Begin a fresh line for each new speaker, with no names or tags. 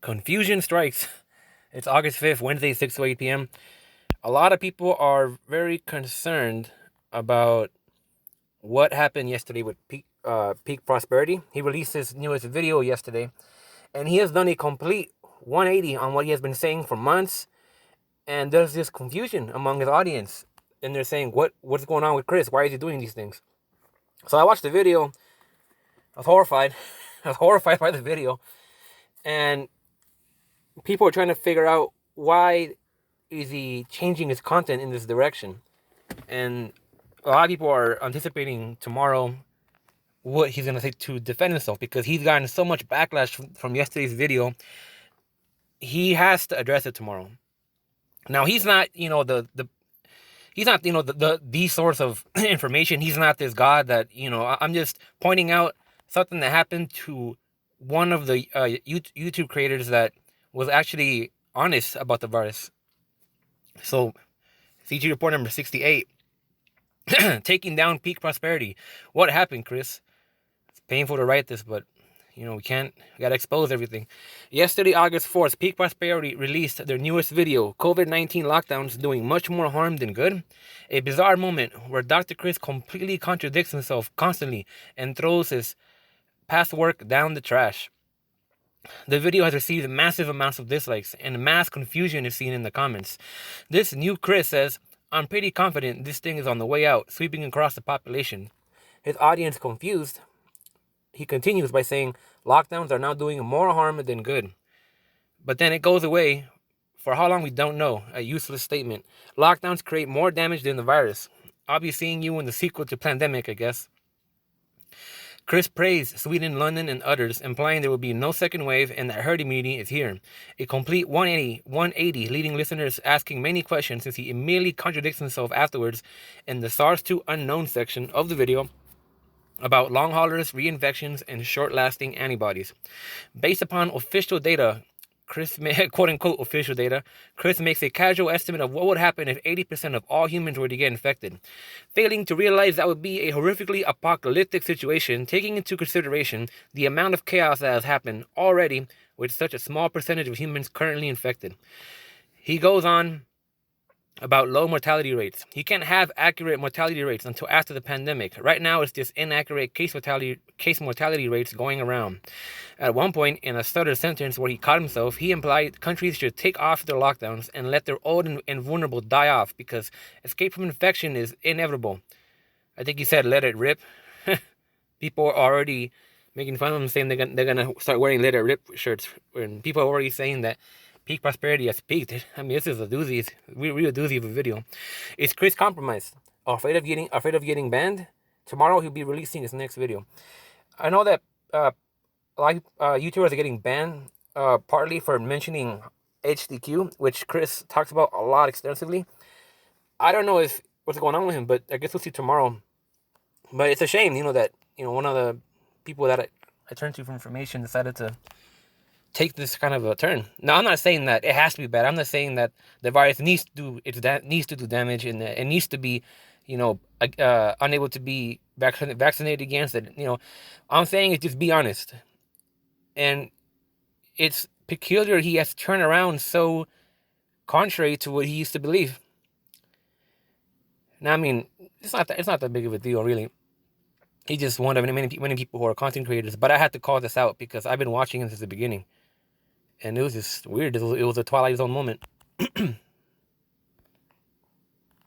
Confusion strikes. It's August 5th, Wednesday, 6 to 8 p.m. A lot of people are very concerned about what happened yesterday with Peak Prosperity. He released his newest video yesterday, and he has done a complete 180 on what he has been saying for months. And there's this confusion among his audience. And they're saying, what's going on with Chris? Why is he doing these things? So I watched the video. I was horrified. I was horrified by the video. And people are trying to figure out why is he changing his content in this direction. And a lot of people are anticipating tomorrow what he's going to say to defend himself, because he's gotten so much backlash from yesterday's video. He has to address it tomorrow. Now, he's not, he's not, the source of information. He's not this God that, I'm just pointing out something that happened to one of the YouTube creators that was actually honest about the virus. So, CG report number 68. Taking down Peak Prosperity. What happened, Chris? It's painful to write this, but we gotta expose everything. Yesterday, August 4th, Peak Prosperity released their newest video, COVID-19 Lockdowns Doing Much More Harm Than Good. A bizarre moment where Dr. Chris completely contradicts himself constantly and throws his past work down the trash. The video has received massive amounts of dislikes, and mass confusion is seen in the comments. This new Chris says, "I'm pretty confident this thing is on the way out, sweeping across the population." His audience confused. He continues by saying, "Lockdowns are now doing more harm than good." But then it goes away. For how long, we don't know. A useless statement. Lockdowns create more damage than the virus. I'll be seeing you in the sequel to Pandemic, I guess. Chris praised Sweden, London, and others, implying there will be no second wave and that herd immunity is here. A complete 180, leading listeners asking many questions, since he immediately contradicts himself afterwards in the SARS-2 unknown section of the video about long haulers, reinfections, and short-lasting antibodies. Based upon official data, quote-unquote official data, Chris makes a casual estimate of what would happen if 80% of all humans were to get infected, failing to realize that would be a horrifically apocalyptic situation, taking into consideration the amount of chaos that has happened already with such a small percentage of humans currently infected. He goes on about low mortality rates. He can't have accurate mortality rates until after the pandemic. Right now, it's just inaccurate case mortality rates going around. At one point, in a stuttered sentence where he caught himself, he implied countries should take off their lockdowns and let their old and vulnerable die off, because escape from infection is inevitable. I think he said, "Let it rip." People are already making fun of him, saying they're gonna start wearing "Let it rip" shirts, and people are already saying that Peak Prosperity has peaked. I mean, this is a doozy, real doozy of a video. Is Chris compromised? Afraid of getting banned? Tomorrow he'll be releasing his next video. I know that a lot of YouTubers are getting banned, partly for mentioning HDQ, which Chris talks about a lot extensively. I don't know what's going on with him, but I guess we'll see tomorrow. But it's a shame, that one of the people that I turned to for information decided to take this kind of a turn. Now, I'm not saying that it has to be bad. I'm not saying that the virus needs to do damage, and it needs to be, unable to be vaccinated against it. I'm saying just be honest. And it's peculiar he has turned around so contrary to what he used to believe. Now, I mean, it's not that big of a deal, really. He's just one of many people who are content creators. But I had to call this out because I've been watching him since the beginning. And it was just weird. It was a Twilight Zone moment.